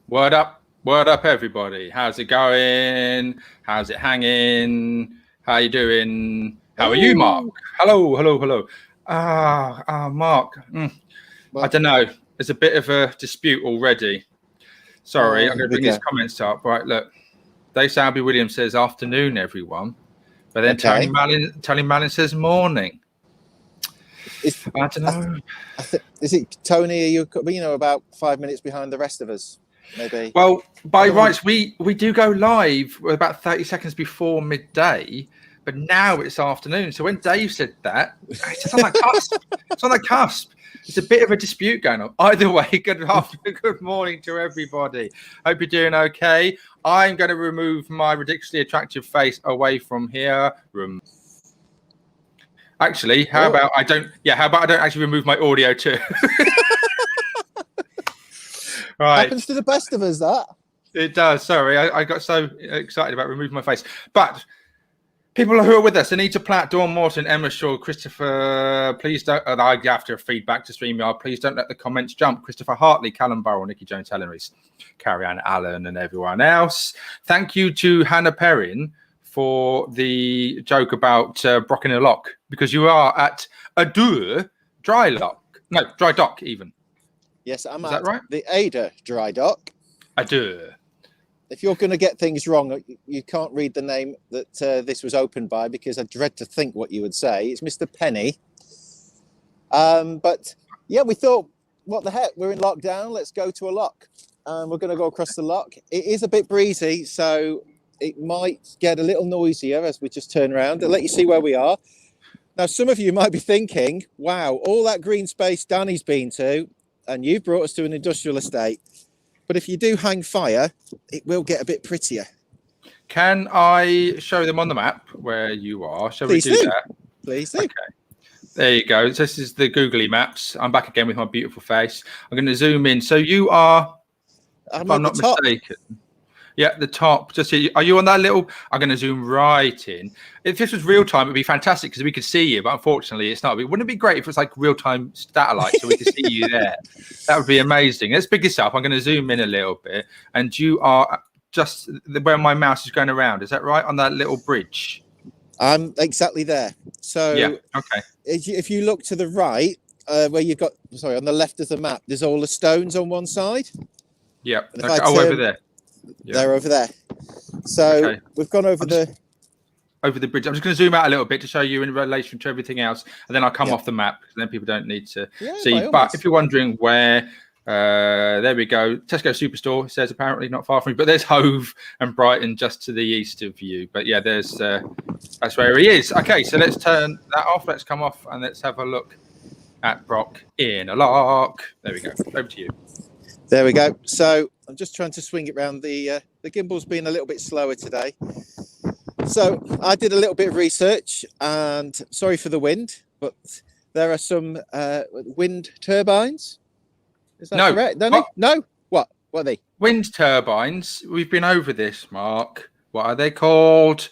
Word up, everybody. How's it going? How's it hanging? How you doing? How are you, Mark? Hello. Mark. I don't know. There's a bit of a dispute already. Sorry, I'm going to bring these comments up. Right, look. Dave Salby Williams says afternoon, everyone. But then Tony Malin says morning. I don't know. Is it Tony? Are you about 5 minutes behind the rest of us? Maybe. Well, by rights, we do go live about 30 seconds before midday, but now it's afternoon. So when Dave said that, it's just on that cusp. It's on that cusp. It's a bit of a dispute going on. Either way, good afternoon, good morning to everybody. Hope you're doing okay. I'm going to remove my ridiculously attractive face away from here. Actually, how about I don't actually remove my audio too? Right. Happens to the best of us, that. It does. Sorry, I got so excited about removing my face. But people who are with us, Anita Platt, Dawn Morton, Emma Shaw, Christopher, please don't, I have to feedback to StreamYard, please don't let the comments jump. Christopher Hartley, Callum Burrell, Nikki Jones, Helen Reese, Carrie-Anne Allen, and everyone else. Thank you to Hannah Perrin for the joke about Brocken Lock, because you are at Adur Dry Dock even. Yes, I'm at the Ada Dry Dock. Adur. If you're going to get things wrong, you can't read the name that this was opened by, because I dread to think what you would say. It's Mr. Penny. But yeah, we thought, what the heck? We're in lockdown. Let's go to a lock. We're going to go across the lock. It is a bit breezy, so it might get a little noisier as we just turn around. I'll let you see where we are. Now, some of you might be thinking, wow, all that green space Danny's been to, and you've brought us to an industrial estate. But if you do hang fire, it will get a bit prettier. Can I show them on the map where you are? Shall we do that? Please do. Okay. There you go. This is the googly maps. I'm back again with my beautiful face. I'm going to zoom in. So you are, if I'm not mistaken. Yeah, the top. Just are you on that little? I'm going to zoom right in. If this was real time, it'd be fantastic because we could see you. But unfortunately, it's not. Wouldn't it be great if it's like real time satellite so we could see you there? That would be amazing. Let's pick this up. I'm going to zoom in a little bit, and you are just where my mouse is going around. Is that right on that little bridge? I'm exactly there. So yeah, okay. If you look to the right, where you've got on the left of the map, there's all the stones on one side. Yeah. Okay. Over there. Yeah. They're over there. So we've gone over the bridge. I'm just going to zoom out a little bit to show you in relation to everything else, and then I'll come off the map because then people don't need to see. But if you're wondering where, there we go. Tesco Superstore says apparently not far from you, but there's Hove and Brighton just to the east of you. But yeah, there's that's where he is. Okay, so let's turn that off. Let's come off and let's have a look at Brock in a lock. There we go. Over to you. There we go. So I'm just trying to swing it around. The gimbal's been a little bit slower today. So I did a little bit of research, and sorry for the wind, but there are some wind turbines. Is that correct, Danny? No? What are they? Wind turbines. We've been over this, Mark. What are they called?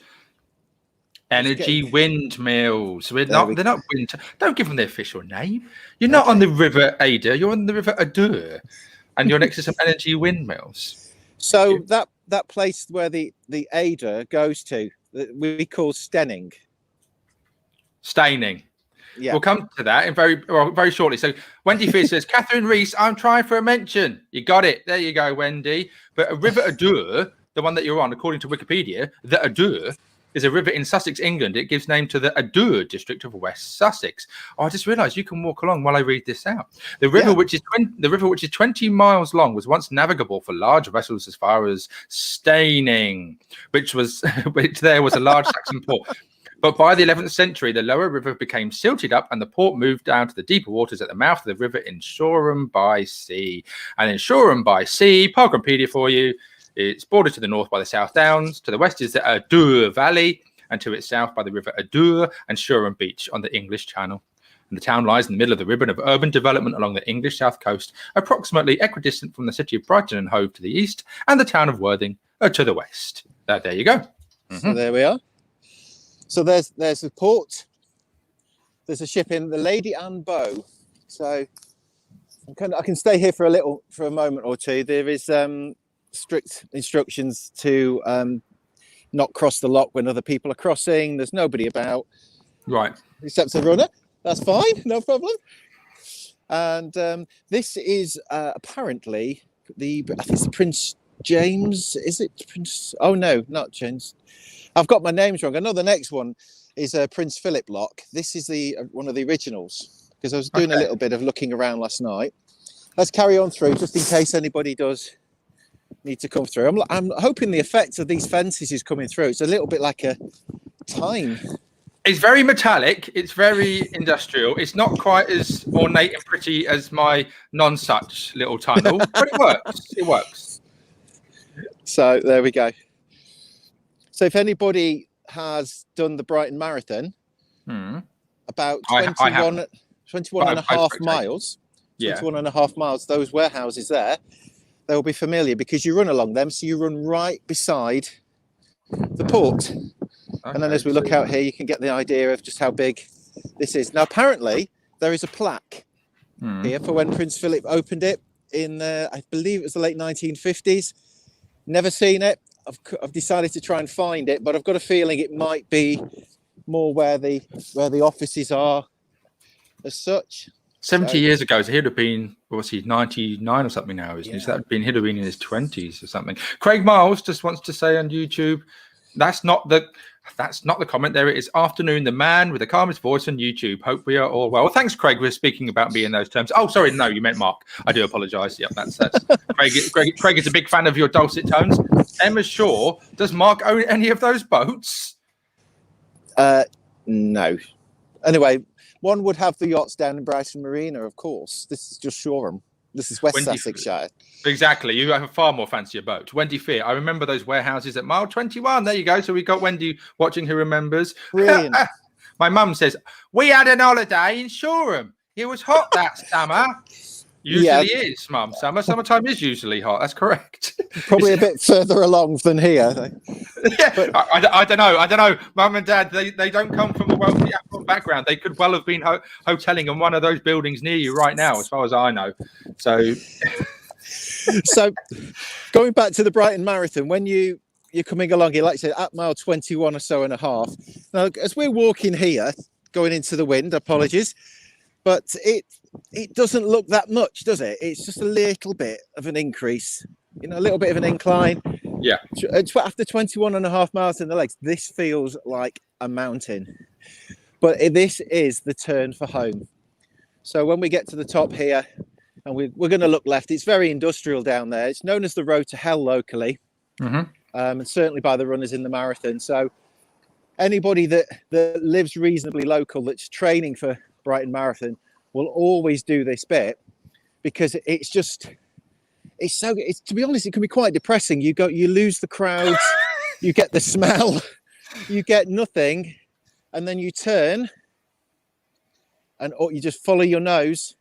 Energy windmills. They're not wind. Don't give them the official name. You're not on the River Ada. You're on the River Adur. And you're next to some energy windmills. So that place where the Ada goes to, we call Staining. Yeah. We'll come to that in very shortly. So Wendy Fear says, Catherine Reese, I'm trying for a mention. You got it. There you go, Wendy. But River Adur, the one that you're on, according to Wikipedia, the Adur is a river in Sussex, England. It gives name to the Adur district of West Sussex. Oh, I just realised you can walk along while I read this out. The river, which is 20 miles long, was once navigable for large vessels as far as Staining, which there was a large Saxon port. But by the 11th century, the lower river became silted up and the port moved down to the deeper waters at the mouth of the river in Shoreham by Sea. And in Shoreham by Sea, Parkrampedia for you, it's bordered to the north by the South Downs, to the west is the Adur Valley, and to its south by the River Adur and Shoreham Beach on the English Channel. And the town lies in the middle of the ribbon of urban development along the English south coast, approximately equidistant from the city of Brighton and Hove to the east, and the town of Worthing to the west. There you go. Mm-hmm. So there we are. So there's the port. There's a ship in the Lady Anne Bow. So I can stay here for a moment or two. There is strict instructions to not cross the lock when other people are crossing. There's nobody about, Right. except the runner. That's fine, no problem. And this is apparently I think it's the Prince James. Is it Prince? Oh no, not James. I've got my names wrong. I know the next one is Prince Philip Lock. This is the one of the originals, because I was doing a little bit of looking around last night. Let's carry on through, just in case anybody does need to come through. I'm hoping the effect of these fences is coming through. It's a little bit like a time. It's very metallic. It's very industrial. It's not quite as ornate and pretty as my non-such little tunnel, but it works. It works. So there we go. So if anybody has done the Brighton Marathon, about 21 and a half miles, 21 and a half miles, those warehouses there, they'll be familiar because you run along them. So you run right beside the port. And then as we look out here, you can get the idea of just how big this is. Now, apparently, there is a plaque here for when Prince Philip opened it in, I believe it was the late 1950s. Never seen it. I've decided to try and find it, but I've got a feeling it might be more where the offices are as such. 70 years ago, so he'd have been, what's he, 99 or something now, isn't he? So he'd have been in his 20s or something. Craig Miles just wants to say on YouTube, that's not the comment. There it is. Afternoon, the man with the calmest voice on YouTube. Hope we are all well. Well, thanks, Craig. We're speaking about me in those terms. Oh, sorry, no, you meant Mark. I do apologise. Yep, that's Craig is a big fan of your dulcet tones. Emma Shaw, does Mark own any of those boats? No. Anyway, one would have the yachts down in Brighton Marina, of course. This is just Shoreham. This is West Sussexshire. Exactly. You have a far more fancier boat. Wendy Fear. I remember those warehouses at mile 21. There you go. So we got Wendy watching who remembers. Brilliant. My mum says, we had an holiday in Shoreham. It was hot that summer. Usually is, Mum. Summertime is usually hot. That's correct. Probably a bit further along than here. Yeah, but I don't know. Mum and Dad, they don't come from a wealthy affluent background. They could well have been hoteling in one of those buildings near you right now, as far as I know. So going back to the Brighton Marathon, when you're coming along here, like I said, at mile 21 or so and a half. Now, as we're walking here, going into the wind, apologies, but it doesn't look that much, does it? It's just a little bit of an increase, a little bit of an incline. Yeah. After 21 and a half miles in the legs, this feels like a mountain. But this is the turn for home. So when we get to the top here, and we're going to look left, it's very industrial down there. It's known as the road to hell locally, and certainly by the runners in the marathon. So anybody that lives reasonably local that's training for Brighton Marathon will always do this bit, because it's to be honest, it can be quite depressing. You lose the crowds, you get the smell, you get nothing, and then you turn or you just follow your nose,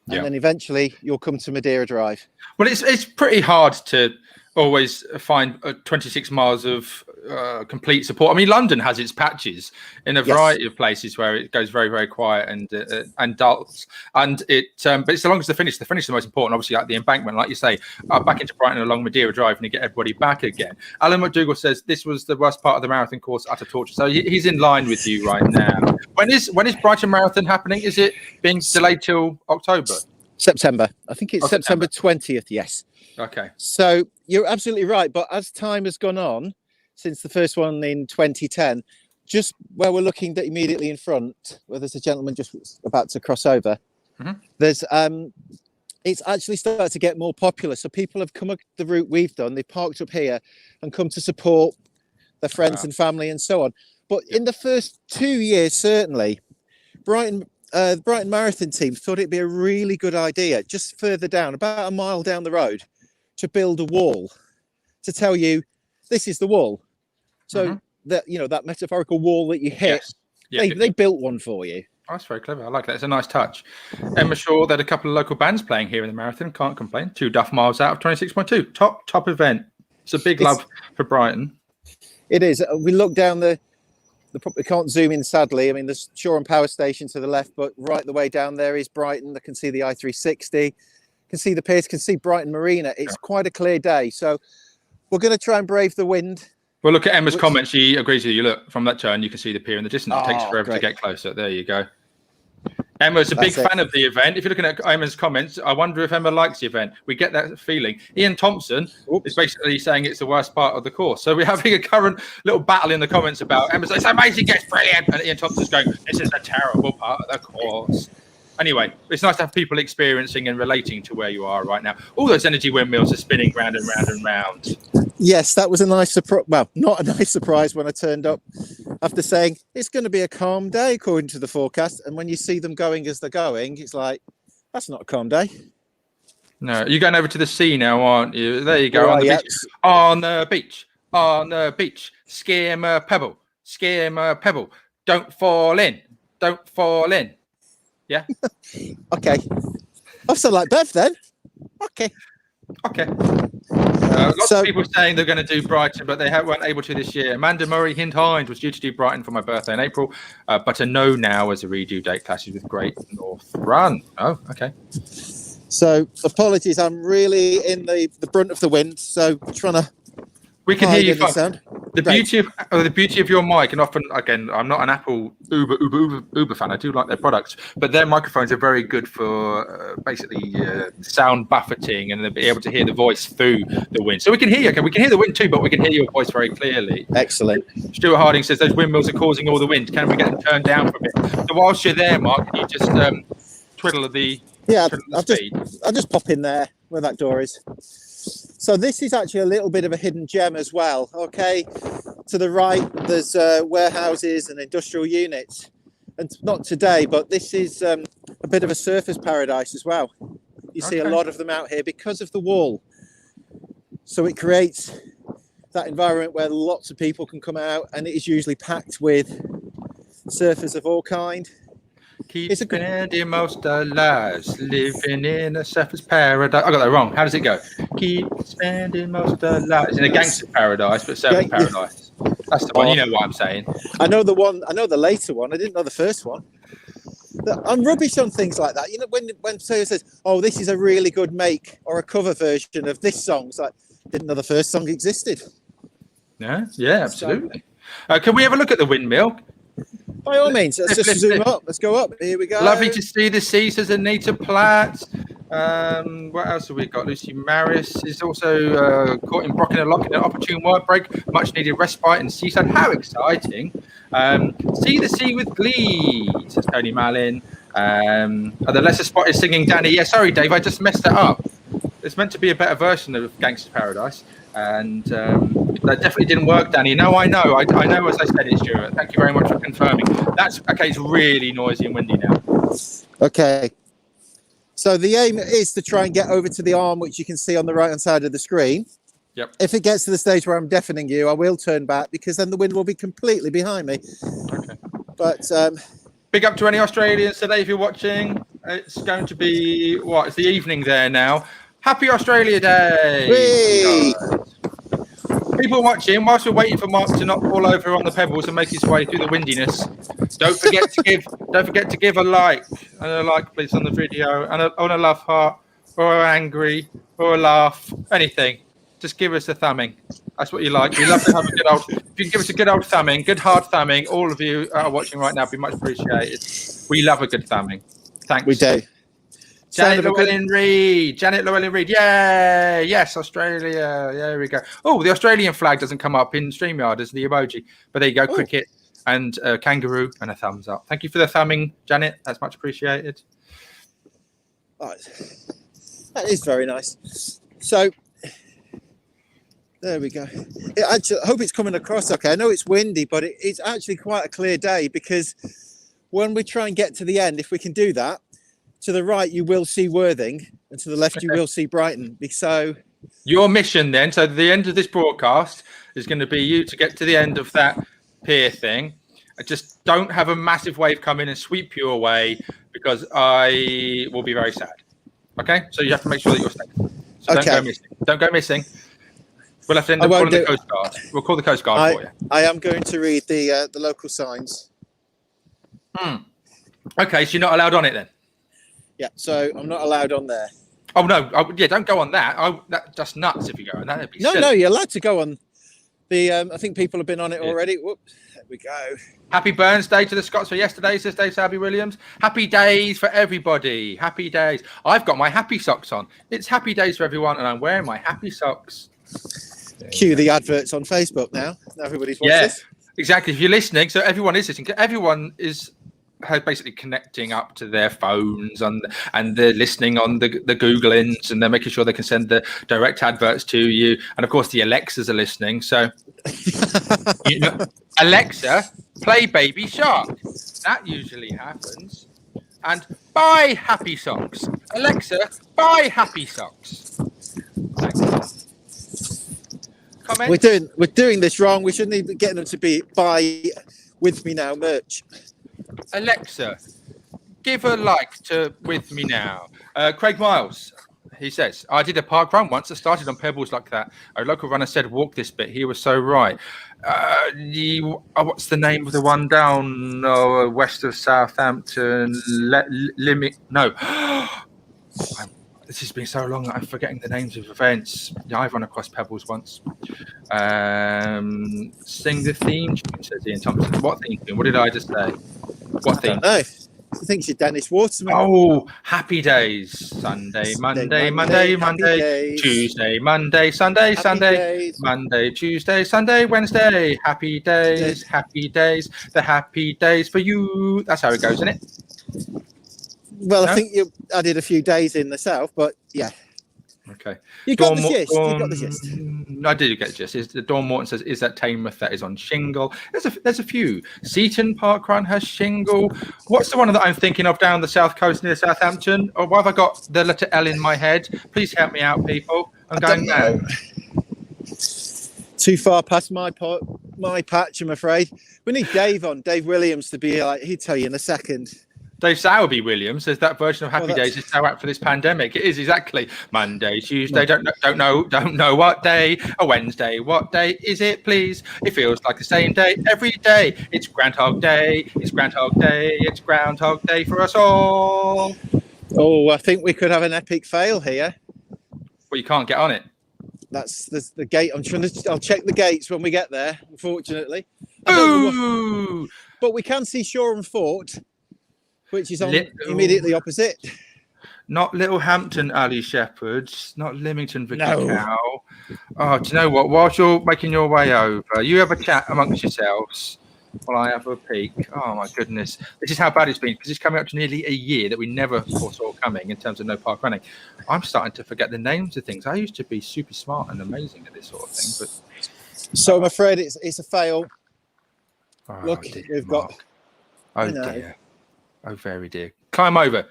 and then eventually you'll come to Madeira Drive. Well, it's pretty hard to always find 26 miles of complete support. I mean, London has its patches in a variety of places where it goes very, very quiet and dulls. And but it's as long as the finish is the most important. Obviously, like the embankment, like you say, back into Brighton along Madeira Drive, and you get everybody back again. Alan McDougall says this was the worst part of the marathon course, utter torture. So he's in line with you right now. When is Brighton Marathon happening? Is it being delayed till October? September. I think it's September 20th. Yes. Okay. So you're absolutely right. But as time has gone on, since the first one in 2010, just where we're looking immediately in front, where there's a gentleman just about to cross over, there's it's actually started to get more popular. So people have come up the route we've done. They've parked up here and come to support their friends and family and so on. But in the first 2 years, certainly, the Brighton Marathon team thought it'd be a really good idea, just further down, about a mile down the road, to build a wall to tell you this is the wall. So that metaphorical wall that you hit, they built one for you. Oh, that's very clever. I like that. It's a nice touch. Emma Shaw, there had a couple of local bands playing here in the marathon. Can't complain. 2 Duff miles out of 26.2. Top event. It's a big love for Brighton. It is. We look down the we can't zoom in, sadly. I mean, there's Shoreham Power Station to the left, but right the way down there is Brighton. I can see the I-360, can see the piers, can see Brighton Marina. It's quite a clear day. So we're going to try and brave the wind. Well, look at Emma's comment. She agrees with you. Look, from that turn, you can see the pier in the distance. It takes forever to get closer. There you go. Emma's a big fan of the event. If you're looking at Emma's comments, I wonder if Emma likes the event. We get that feeling. Ian Thompson is basically saying it's the worst part of the course. So we're having a current little battle in the comments about Emma's like, it's amazing, it's brilliant. And Ian Thompson's going, this is a terrible part of the course. Anyway, it's nice to have people experiencing and relating to where you are right now. All those energy windmills are spinning round and round and round. Yes, that was a nice surprise. Well, not a nice surprise when I turned up after saying it's going to be a calm day according to the forecast. And when you see them going as they're going, it's like, that's not a calm day. No, you're going over to the sea now, aren't you? There you go, on the beach. On the beach. On the beach. Skim pebble. Skim pebble. Don't fall in. Don't fall in. Yeah. Okay. I sound like Bev then. Okay. Lots of people saying they're going to do Brighton, but they weren't able to this year. Amanda Murray Hindhind was due to do Brighton for my birthday in April, but a no now as a redo date clashes with Great North Run. Oh, okay. So apologies, I'm really in the brunt of the wind, so trying to. We can hear you fine. The beauty of your mic, and often again, I'm not an Apple Uber fan. I do like their products, but their microphones are very good for basically sound buffeting, and they'll be able to hear the voice through the wind. So we can hear you. Okay, we can hear the wind too, but we can hear your voice very clearly. Excellent. Stuart Harding says those windmills are causing all the wind. Can we get them turned down for a bit? So whilst you're there, Mark, can you just twiddle the I'll just pop in there where that door is. So this is actually a little bit of a hidden gem as well. Okay, to the right there's warehouses and industrial units, and not today, but this is a bit of a surfer's paradise as well. You see a lot of them out here because of the wall, so it creates that environment where lots of people can come out, and it is usually packed with surfers of all kind. Keep spending most our lives living in a surfer's paradise. I got that wrong. How does it go? Keep spending most our lives in a gangster paradise, but surfer's paradise. That's the one. You know what I'm saying. I know the one. I know the later one. I didn't know the first one. I'm rubbish on things like that. You know, when someone says, "Oh, this is a really good make or a cover version of this song," it's like, didn't know the first song existed. Yeah, absolutely. Can we have a look at the windmill? By all means, let's just zoom up. Let's go up. Here we go. Lovely to see the sea, says Anita Platt. What else have we got? Lucy Maris is also caught in Brocken and Lock in an opportune work break. Much needed respite and seaside. How exciting. See the sea with glee, says Tony Malin. The lesser spot is singing Danny. Yeah, sorry, Dave, I just messed it up. It's meant to be a better version of Gangster Paradise. And that definitely didn't work, Danny. No, I know. I know, as I said, it's Stuart. Thank you very much for confirming. That's okay. It's really noisy and windy now. Okay. So the aim is to try and get over to the arm, which you can see on the right-hand side of the screen. Yep. If it gets to the stage where I'm deafening you, I will turn back because then the wind will be completely behind me. Okay. But big up to any Australians today if you're watching. It's going to be It's the evening there now. Happy Australia Day! People watching, whilst we're waiting for Mark to not fall over on the pebbles and make his way through the windiness, don't forget to give a like please on the video, and a love heart, or an angry, or a laugh, anything. Just give us a thumbing. That's what you like. We love to have a good old. If you can give us a good old thumbing, good hard thumbing, all of you are watching right now, be much appreciated. We love a good thumbing. Thanks. We do. Janet Llewellyn Reid. Yay! Yes, Australia. There we go. Oh, the Australian flag doesn't come up in StreamYard as the emoji. But there you go, cricket and kangaroo and a thumbs up. Thank you for the thumbing, Janet. That's much appreciated. Oh, that is very nice. So, there we go. I hope it's coming across okay. I know it's windy, but it's actually quite a clear day because when we try and get to the end, if we can do that, to the right, you will see Worthing, and to the left, you will see Brighton. So, your mission then, so the end of this broadcast is going to be you to get to the end of that pier thing. Just don't have a massive wave come in and sweep you away because I will be very sad. Okay? So you have to make sure that you're safe. So don't go missing. We'll have to end I up won't calling the do- Coast Guard. We'll call the Coast Guard for you. I am going to read the local signs. Okay, so you're not allowed on it then? Yeah, so I'm not allowed on there. Oh, no. Yeah, don't go on that. That's nuts if you go on that. That'd be No, silly. no, you're allowed to go on the. I think people have been on it already. Whoops, there we go. Happy Burns Day to the Scots for yesterday, says Dave Salby Williams. Happy days for everybody. Happy days. I've got my happy socks on. It's happy days for everyone, and I'm wearing my happy socks. Cue the adverts on Facebook now. Everybody's watching this. Exactly. If you're listening, so everyone is listening. Everyone is basically connecting up to their phones and they're listening on the Googlings, and they're making sure they can send the direct adverts to you. And of course, the Alexas are listening. So, Alexa, play Baby Shark. That usually happens. And buy happy socks. Alexa, buy happy socks. Thanks. Comments? We're doing this wrong. We shouldn't be getting them to buy With Me Now merch. Alexa, give a like to With Me Now. Craig Miles, he says, I did a park run once that started on pebbles like that. A local runner said, walk this bit. He was so right. What's the name of the one down west of Southampton? No. This has been so long that I'm forgetting the names of events. Yeah, I've run across pebbles once. Sing the theme tune, says Ian Thompson. What theme tune? What did I just say? What theme? No, I think she's Dennis Waterman. Oh, happy days. Sunday, Monday, Tuesday, Monday, Sunday, Monday, Tuesday, Sunday, Wednesday. Happy days, the happy days for you. That's how it goes, isn't it? Well, no? I think you added a few days in myself, but yeah. Okay. You got the gist. You got the gist. I did get the gist. Dawn Morton says, is that Tamworth that is on shingle? There's a few. Seaton Park Run has shingle. What's the one that I'm thinking of down the south coast near Southampton? Or why have I got the letter L in my head? Please help me out, people. I'm going now. Too far past my patch, I'm afraid. We need Dave on, Dave Williams, to be like, he'd tell you in a second. Dave Sowerby Williams says that version of Happy Days is so apt for this pandemic. It is exactly Monday, Tuesday, don't know what day. A Wednesday, what day is it, please? It feels like the same day every day. It's Groundhog Day. It's Groundhog Day. It's Groundhog Day for us all. Oh, I think we could have an epic fail here. Well, you can't get on it. That's the gate. I'll check the gates when we get there. Unfortunately, Ooh. But we can see Shoreham Fort, which is on immediately opposite. Not Littlehampton, Ali Shepherd. Not Lymington, Vicky Cow. Oh, do you know what? Whilst you're making your way over, you have a chat amongst yourselves while I have a peek. Oh, my goodness. This is how bad it's been, because it's coming up to nearly a year that we never foresaw coming in terms of no park running. I'm starting to forget the names of things. I used to be super smart and amazing at this sort of thing. But so I'm afraid it's a fail. Oh, look, we've got... Oh, dear. Oh, very dear. Climb over.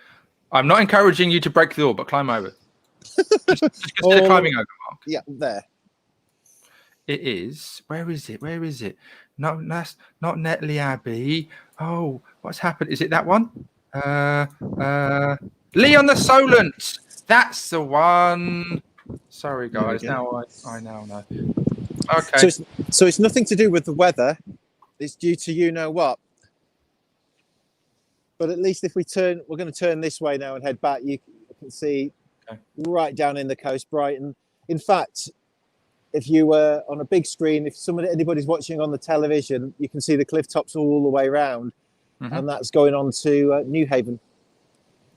I'm not encouraging you to break the law, but climb over. Just consider climbing over, Mark. Yeah, there. It is. Where is it? Where is it? No, that's not Netley Abbey. Oh, what's happened? Is it that one? Leon the Solent. That's the one. Sorry, guys. Now I now know. Okay. So it's nothing to do with the weather. It's due to you know what. But at least if we're going to turn this way now and head back, you can see right down in the coast, Brighton. In fact, if you were on a big screen, if anybody's watching on the television, you can see the cliff tops all the way around, and that's going on to New Haven.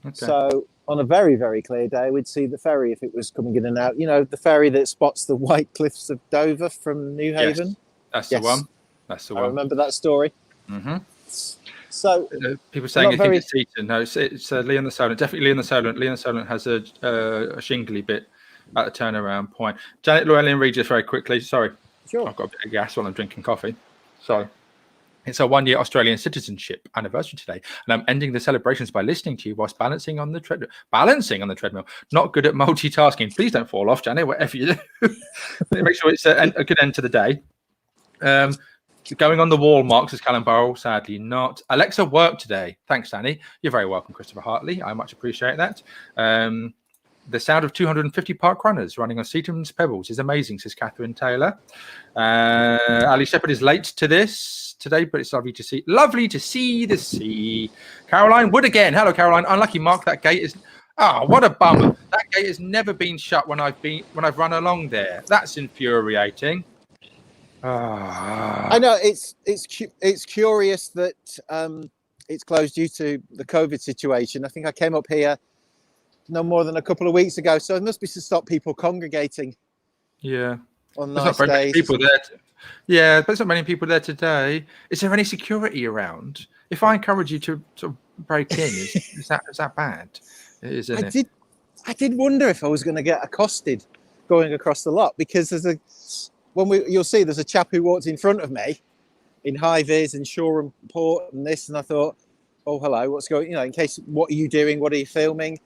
Okay. So on a very, very clear day, we'd see the ferry if it was coming in and out. You know, the ferry that spots the white cliffs of Dover from New Haven. That's the one. That's the one. I remember that story. So people saying think it's Seaton. No, it's Leon the Solent. Definitely Leon the Solent. Leon the Solent has a shingly bit at the turnaround point. Janet Llewellyn Reed, just very quickly. Sorry, sure. I've got a bit of gas while I'm drinking coffee. So it's our 1-year Australian citizenship anniversary today, and I'm ending the celebrations by listening to you whilst balancing on the treadmill. Not good at multitasking. Please don't fall off, Janet. Whatever you do, make sure it's a good end to the day. Going on the wall, Mark, says Callum Burrell. Sadly not. Alexa worked today. Thanks, Danny. You're very welcome, Christopher Hartley. I much appreciate that. The sound of 250 park runners running on Seaton's Pebbles is amazing, says Catherine Taylor. Ali Shepherd is late to this today, but it's lovely to see. Lovely to see the sea. Caroline Wood again. Hello, Caroline. Unlucky Mark. That gate is. Oh, what a bummer. That gate has never been shut when I've run along there. That's infuriating. I know it's curious that it's closed due to the COVID situation. I think I came up here no more than a couple of weeks ago, so it must be to stop people congregating. Yeah, on there's nice not very many days. people there. Yeah, but there's not many people there today. Is there any security around? If I encourage you to sort of break in, is that bad? It is, isn't it? I did wonder if I was going to get accosted going across the lot, because you'll see there's a chap who walked in front of me in high vis and Shoreham Port and this, and I thought, oh hello, what's going? In case, what are you doing? What are you filming?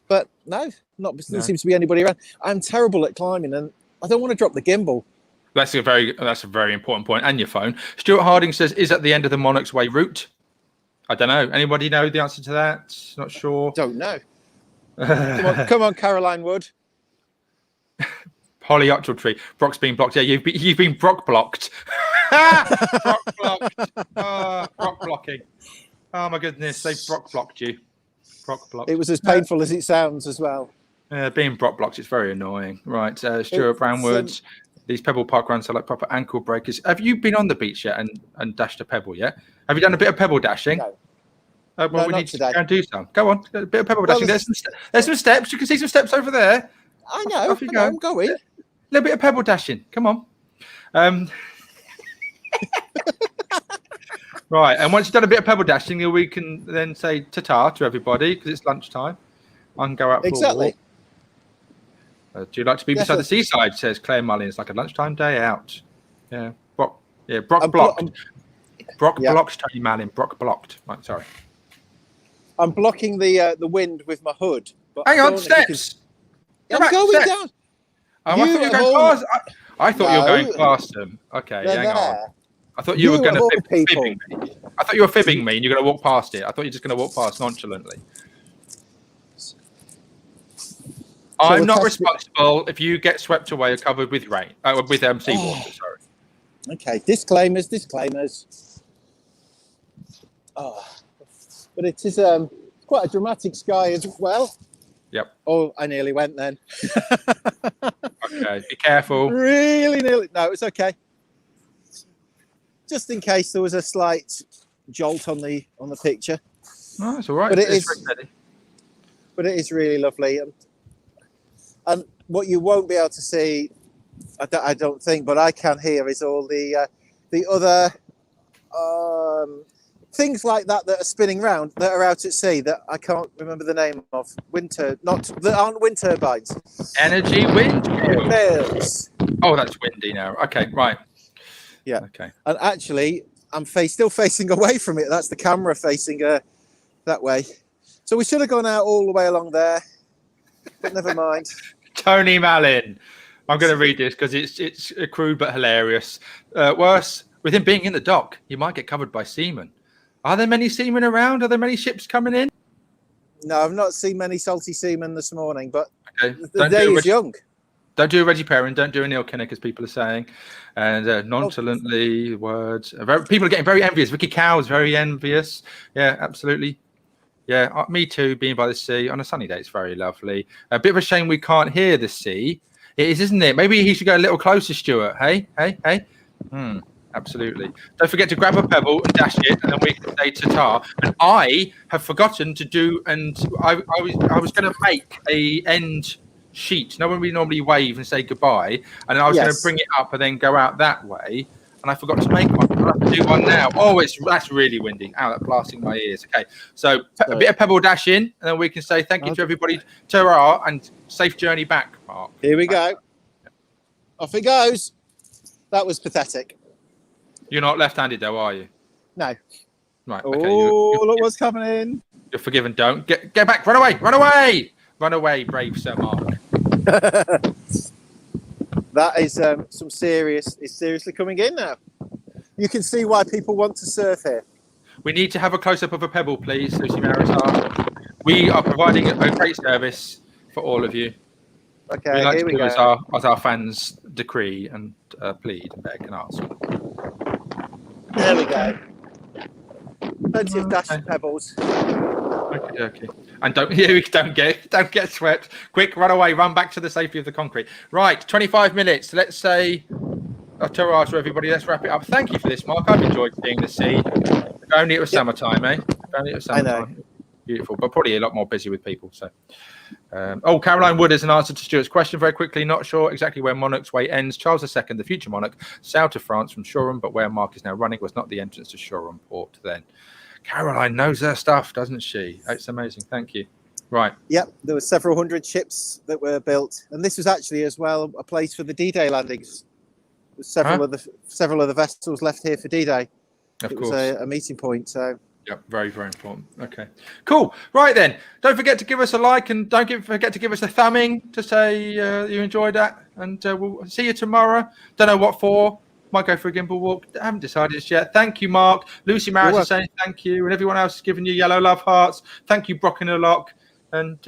But no, doesn't seem to be anybody around. I'm terrible at climbing, and I don't want to drop the gimbal. That's a very important point. And your phone. Stuart Harding says, is at the end of the Monarch's Way route? I don't know. Anybody know the answer to that? Not sure. Don't know. Come on, Caroline Wood. Polyoctral tree. Brock's been blocked. Yeah, you've been Brock blocked. Brock blocked. Brock blocking. Oh my goodness, they Brock blocked you. Brock blocked. It was as painful as it sounds as well. Being Brock blocked, it's very annoying. Right, Stuart Brownwood. These pebble park runs are like proper ankle breakers. Have you been on the beach yet and dashed a pebble yet? Have you done a bit of pebble dashing? No. Well, we not need to today. go and do some. Go on, a bit of pebble dashing. There's some steps. You can see some steps over there. I know. Off you go. I'm going. A little bit of pebble dashing. Come on. Right, and once you've done a bit of pebble dashing, we can then say ta-ta to everybody because it's lunchtime. I can go out for a walk. Do you like to be beside the seaside? Says Claire Mullins. It's like a lunchtime day out. Yeah, Brock blocked. Brock blocked Tony Mallin. Brock blocked. Right, sorry. I'm blocking the wind with my hood. But hang on, steps. I'm going down. I thought you were going past. I thought you were going past them. Okay, hang on. I thought you were going to fibbing me. I thought you were fibbing me, and you're going to walk past it. I thought you were just going to walk past nonchalantly. I'm not responsible if you get swept away or covered with rain, with seawater. Sorry. Okay, disclaimers. Oh, but it is quite a dramatic sky as well. Yep. Oh, I nearly went then. Okay, be careful. Really nearly. No, it's okay. Just in case there was a slight jolt on the picture. No, it's all right. But it is really lovely. And what you won't be able to see, I don't think, but I can hear, is all the other things like that are spinning round that are out at sea that I can't remember the name of. That aren't wind turbines. Energy windmills. Oh, that's windy now. Okay, right. Yeah. Okay. And actually, I'm still facing away from it. That's the camera facing that way. So we should have gone out all the way along there, but never mind. Tony Mallin. I'm going to read this because it's crude but hilarious. Worse, with him being in the dock, he might get covered by seamen. Are there many seamen around? Are there many ships coming in? No, I've not seen many salty seamen this morning, but the day is young. Don't do a Reggie Perrin. Don't do a Neil Kinnock, as people are saying. And nonchalantly, words. People are getting very envious. Vicky Cow is very envious. Yeah, absolutely. Yeah, me too, being by the sea. On a sunny day, it's very lovely. A bit of a shame we can't hear the sea. It is, isn't it? Maybe he should go a little closer, Stuart. Hey. Absolutely. Don't forget to grab a pebble and dash it, and then we can say ta-ta. And I have forgotten to do, and I was going to make a end sheet. No one we normally wave and say goodbye, and I was going to bring it up and then go out that way, and I forgot to make one. I'll have to do one now. Oh, that's really windy. Ow, that's blasting my ears. Okay, so a bit of pebble dash in, and then we can say thank you to everybody, ta-ra, and safe journey back, Mark. Here we go. Off it goes. That was pathetic. You're not left-handed though, are you? No. Right. Okay. Oh, look what's coming in. You're forgiven. Don't get back. Run away. Run away. Run away, brave Sir Mark. That is some serious. It's seriously coming in now. You can see why people want to surf here. We need to have a close-up of a pebble, please, Lucy Maris asked. We are providing a great service for all of you. Okay, We like here to we do go. as our fans decree and plead and beg and ask. There we go. Plenty of dash Okay. pebbles. Okay. And don't get swept. Quick, run away, run back to the safety of the concrete. Right, 25 minutes. Let's say a ta-ra to everybody. Let's wrap it up. Thank you for this, Mark. I've enjoyed seeing the sea. If only it was summertime, eh? If only it was I know. summertime. Beautiful, but probably a lot more busy with people. So, Caroline Wood is an answer to Stuart's question very quickly. Not sure exactly where Monarch's way ends. Charles II, the future monarch, sailed to France from Shoreham, but where Mark is now running was not the entrance to Shoreham port then. Caroline knows her stuff, doesn't she? It's amazing. Thank you. Right. Yep, there were several hundred ships that were built, and this was actually as well a place for the D-Day landings. There was several of the vessels left here for D-Day. Of it course. was a meeting point. So. Yep, very, very important. Okay, cool. Right then, don't forget to give us a like and forget to give us a thumbing to say you enjoyed that. And we'll see you tomorrow. Don't know what for. Might go for a gimbal walk. I haven't decided just yet. Thank you, Mark. Lucy Maris is saying thank you, and everyone else is giving you yellow love hearts. Thank you, Brock and the Lock. And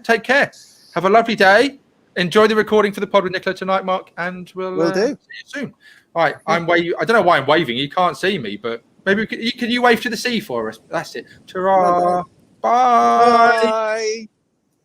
take care. Have a lovely day. Enjoy the recording for the pod with Nicola tonight, Mark, and we'll see you soon. All right, I don't know why I'm waving. You can't see me, but maybe can you wave to the sea for us? That's it. Ta-ra. Bye. Bye.